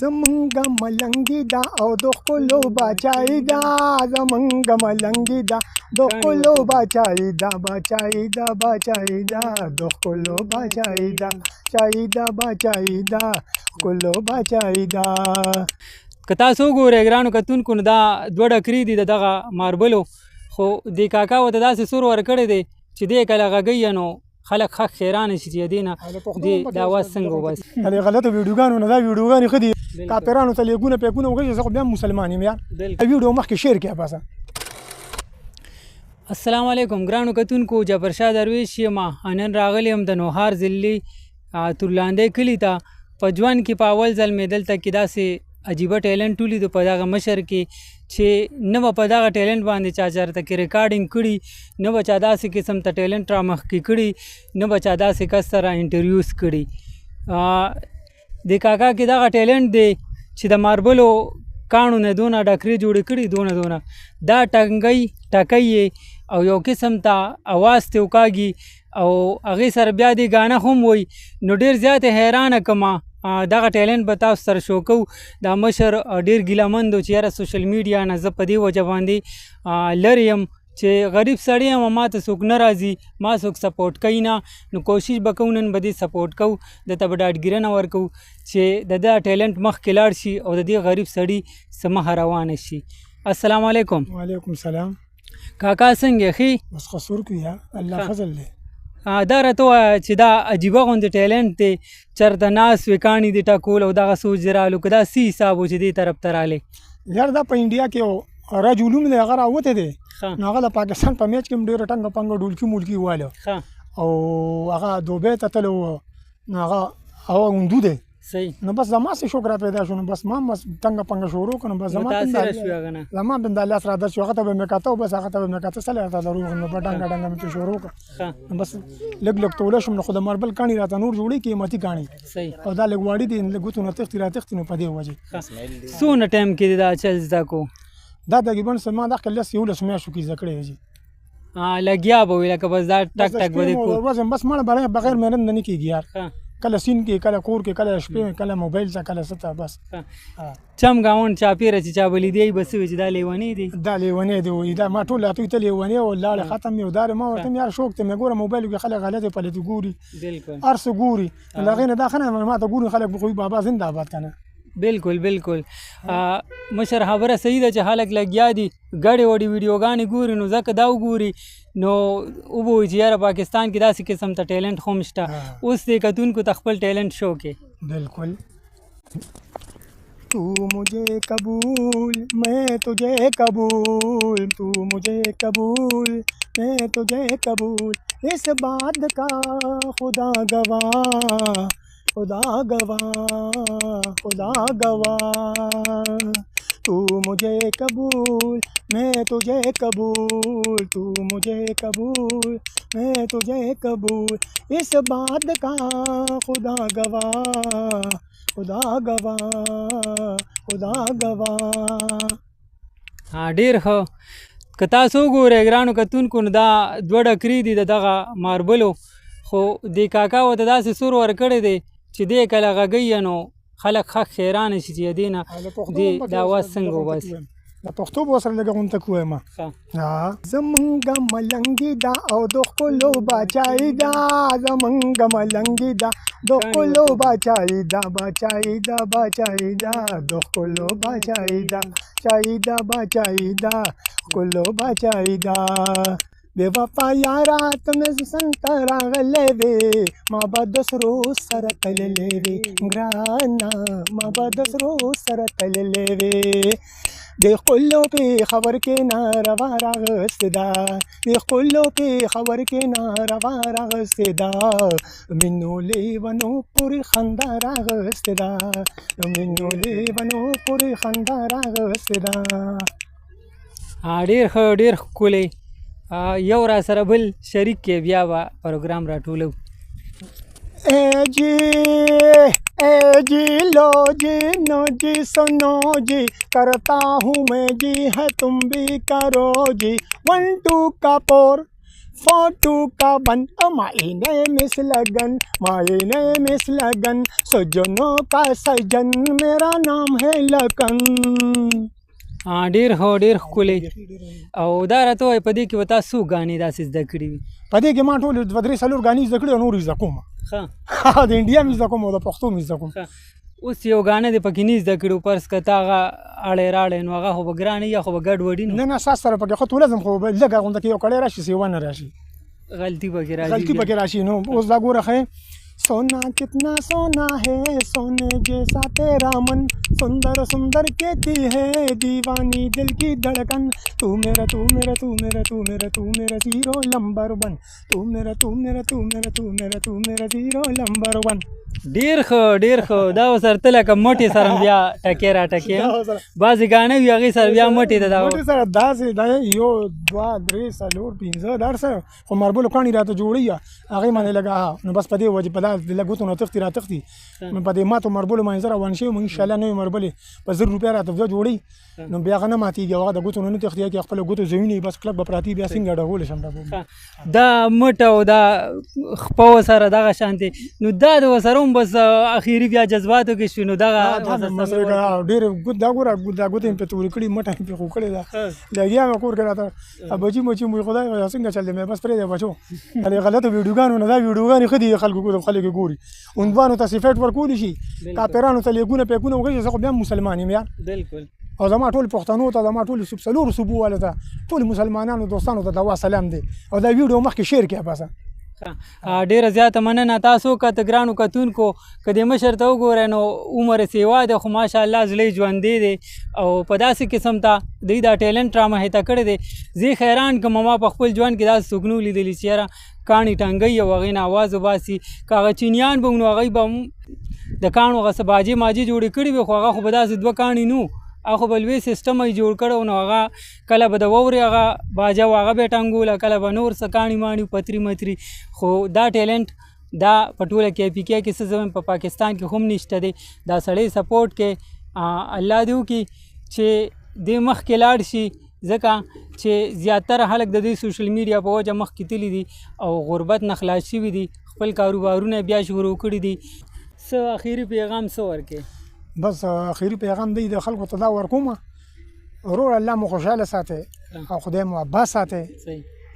زمونږ ملنګي دا او د ښکلو بچای دا زمونږ ملنګي دا د ښکلو بچای دا بچای دا بچای دا د ښکلو بچای دا چای دا بچای دا ښکلو بچای دا. که تاسو وګورئ ګرانو کتونکو نو دا دوه ډکرې دي د دغه ماربلو، خو دې کاکا ورته داسې سور ورکړی دی چې دی کله غږوي نو خلک ښه حیرانه شي چې دې نه دې د اواز څنګه وباسي. د غلطو ویډیوګانو نه دا ویډیوګانې ښه دي، کاپیرانو ته لیکونه پیکونه وکړي، زه خو بیا مسلمان یم یار، ویډیو مخکې شیر کړه بس. السلام علیکم ګرانو کتونکو، جبرشاه درویش یم. نن راغلی یم د نوهار ضلعي تورلاندی کلي ته. په ژوند کې په اول ځل مې دلته کې داسې عجیبه ټیلنټ ولیدو په دغه مشر کې چې نه به په دغه ټیلنټ باندې چا چېرته کې ریکارډینګ کړي، نه به چا داسې قسم ته ټیلنټ را مخکې کړي، نه به چا داسې کس سره انټرویوز کړي. د کاکا کې دغه ټیلنټ دی چې د ماربلو کاڼو نه دونه ډکرې جوړې کړي، دونه دا ټکۍ او یو قسم ته اواز ته وکاږي او هغې سره بیا دې ګانه هم وایي. نو ډېر زیات حیرانه کمه دغه ټیلنټ به تاسو سره شو کوو. دا مشر ډېر ګیلهمند و چې یاره سوشل میډیا نه زه په دې وجه باندې لرې یم چې غریب سړی یم، ما ته څوک نه راځي، ما څوک سپورټ کوي نه. نو کوشش به کوو نن به دې سپورټ کوو، دته به ډاډګیرنه ورکوو چې د ده ټیلنټ مخکې لاړ شي او د دې غریب سړي څه مخه روانه شي. السلام علیکم. وعلیکم السلام. کاکا څنګه ښې؟ بس قصور کوي یا الله فضل دی. دا راته ووایه چې دا عجیبه غوندې ټیلنټ دی، چېرته ناست وې کاڼي دې ټکول او دغه سوچ دې رالو، که دا څه حساب و چې دې طرف ته رالی؟ یار دا په انډیا کې یو رج علوم دی، هغه راوتی دی، نو هغه د پاکستان په میچ کې هم ډېره ټنګه پنګه ډولکي مولکي واله او هغه دوبۍ ته تللی و، نو هغه اوندو دی صحیح. نو بس زما څه شوق را پیدا شو، نو بس ما بس ټنګه پنګه شروع کړه، بس زما هم د الله سره درس شو، هغه ته به مې کاته او بس هغه ته به مې کاته سلی راته دروغ، نو په ډنګه مې پرې شروع کړه، نو بس لږ توله شوم، نو خو د ماربل کاڼي راته نور جوړې قیمتي کاڼي او دا لږ واړي دي، لږ ګوتو نه تښتي را تښتي، نو په دې وجې. څونه ټایم کې دا چل زده کو؟ دا تقریبا ما دغه 11 میاشتو کې زده کړی وي. لګیا به وي لکه بس دا ټک ټک به دې کو بس مړه بغیر محنت نه کېږي یار، کله سین کې، کله کور کې، کله شپې کې، کله موبایل ته، کله څه ته، بس چم ګاونډ چاپېره چې چا به لیدی بس وي چې دا لیونی دی، دا لیونی دی وایي، دا ما ټول اتوی ته لیونی او لاړې ختم یو دار ما ورته یار شوق ته مې ګوره موبایل کې خلک غلطې پلتې ګوري، هر څه ګوري، د هغې نه دا ښه نه ما ته ګوري خلک به بابا زنده آباد که نه. بالکل مشر خبره صحیح ده چې خلک لګیا دي ګډې وډې ویډیوګانې ګوري، نو ځکه دا وګوري نو وبوي چې یاره پاکستان کې داسې قسم ته ټیلنټ خو هم شته. اوس دې کتونکو ته خپل ټیلنټ شو کې. بالکل. تو مجھے قبول میں تجھے قبول، تو مجھے قبول میں تجھے قبول، اس بات کا خدا گواہ، خدا گواہ، خدا گواہ. تو مجھے قبول میں تجھے قبول، تو مجھے قبول میں تجھے قبول، اس بات کا خدا گواہ، خدا گواہ، خدا گواہ. ډېر ښه. که تاسو وګورئ ګرانو کتونکو نو دا دوه ډکرې دي د دغه ماربلو، خو دې کاکا ورته داسې سور ورکړی دی چې دی کله غږوي نو خلک ښه حیرانه شي چې دې نه دې د اواز څنګه وباسي. د پښتو به ورسره لږه غونته کویم. زمونږ ملنګي دا او د ښکلو بچای دا، زمونږ ملنګي دا د ښکلو بچای دا بچای دا بچای دا د ښکلو بچای دا چای دا بچای دا ښکلو بچای دا. بے وفا یارا تمز سنت راغلے وے، ما بدس رو سر تللے وے گرانا، ما بدس رو سر تللے وے. دے خلو پہ خبر کے نا روا راغستدا، دے خلو پہ خبر کے نا روا راغستدا، منو لیونو پوری خندا راغستدا، منو لیونو پوری خندا راغستدا. ډېر ښه، ډېر ښکلی. یو را سره بل شریک کې بیا به پروګرام راټولو. اے جی لو جی نو جی سنو جی کرتا ہوں میں جی ہے تم بھی کرو جی. 1 2 کا پور फोटो का बन मायने मिस लगन मायने मिस लगन सजनों का सजन मेरा नाम है लखन. ډېر ښکلی او دا راته وایي په دې کې به تا څو غانې داسې زده کړي وي؟ په دې کې ما ټول 2-3 غانې زده کړي او نور زده کوم. د انډیا مې زده کوم او د پښتو مې زده کوم. اوس یو غانه دې پکې نه زده کړي فرض که تا هغه اړی راړی نو هغه خو به ګرانه یا خو به ګډوډي نه نه ساس سره پکې خو ټولزم خو لږه غونډه کې یو کړی راشي سیوا نه راشي غلطي غلطي پکې راشي. نو اوس دا ګوره ښه सोना कितना सोना है सोने जैसा तेरा मन सुंदर सुंदर कहती है दीवानी दिल की धड़कन तू मेरा तू मेरा तू मेरा तू मेरा तू मेरा हीरो नंबर 1 तू मेरा तू मेरा तू मेरा तू मेरा तू मेरा हीरो नंबर 1. ډېر ښه دا اوس ورته لکه موټې سره بیا ټکې را ټکې بعضې ګاڼه وي هغې سره بیا موټې ته موټې سره داسې دا یو 2 3 4 5 دا سره خو ماربلو کاڼي راته جوړوي هغې باندې لږه نو بس په دې وجې په دا د ګوتو نه تښتي را تښتي په دې ماتو ماربلو باندې زه روان شوی یم انشاءالله نوې ماربلې په 1000 روپۍ راته بیا جوړوي نو بیا هغه نه ماتېږي هغه د ګوتو نه تښتي کې خپله ګوتو زوینې بس کلک به پراتې بیا څنګه ډغولی شم دا مټ او دا خپه ورسره دغه شانتې نو دا د ورسره هم بس اخري بیا جذباتو کې شوي نو دغه ډېر دا ګوره دا ګوتې مې پرې تورې کړي مټه مې پرې خو کړې ده لګیا مې کور کې راته بچي مچي مو خدای څنګه چل دی مې بس پرېږدی بچو هغې غلطو ویډیوګانو نه دا ویډیوګانې ښه دي خلکو ګوري عنوانو ته صفیټ ورکولی شي کاپیرانو ته لیکونه پیکونه وکړي زه خو بیا مسلمان یم یار بالکل او زما ټول پښتنو ته زما ټول څلورو صوبو والو ته ټول مسلمانانو دوستانو ته دوا سلام دی او دا ویډیو مخکې شیر کړه بس ډیره زیاته مننه تاسو که ګرانو کتونکو که د مشر ته وګورئ نو عمر سیوا دی خو ماشاءالله زړی ژوندی دی او په داسې قسم ته دوی دا ټیلنټ رامحیطه کړی دی زه حیران کړم ما په خپل ژوند کې داسې څوک نه لیدلي چې یاره کاڼي ټنګوي او هغې نه اواز وباسي که هغه چینیان به نو هغوی به د کاڼو هغه څه باجې ماجې جوړې کړي وي خو هغه خو به داسې 2 کاڼي نه هغه خو به لوی سیسټم یې جوړ کړی نو هغه کله به د واورې هغه باجه و هغه به یې ټنګوله کله به نور څه کاڼي ماڼي پتري متري خو دا ټیلنټ دا په ټوله KPK کې څه زموږ په پاکستان کې هم نشته دی دا سړی سپورټ کې الله دې وکړي چې دې مخکې لاړ شي ځکه چې زیاتره خلک د دې سوشل میډیا په وجه مخکې تللي دي او غربت نه خلاص شوي دي خپل کاروبارونه بیا شروع کړي دي څه اخري پیغام څه ورکې بس اخري پیغام دی د خلکو ته دا ورکوم ورور الله مو خوشحاله ساتي او خدای مو عباس ساتي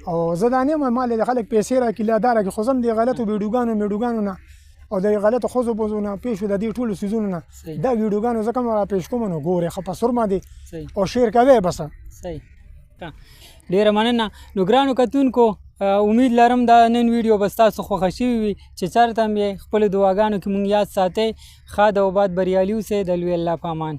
او زه دا نه یم مال د خلک پیسې راکړي لادار کې خو زم د غلطو ویډیوګانو نه او د غلطو ښځو بوزو نه پیښو د دې ټولو څیزونو نه دا ویډیوګانو زه کوم را پیش کوم نو ګورئ ښه په سرما دي او شیر کوئ بس صحیح ډېره مننه نو ګرانو کتونکو امید لرم دا نن ویډیو به ستاسو خوښه شوي وي چې چېرته هم یې خپلو دعاګانو کې مونږ یاد ساتئ ښاد او باد بریالي اوسئ د لوی الله په امان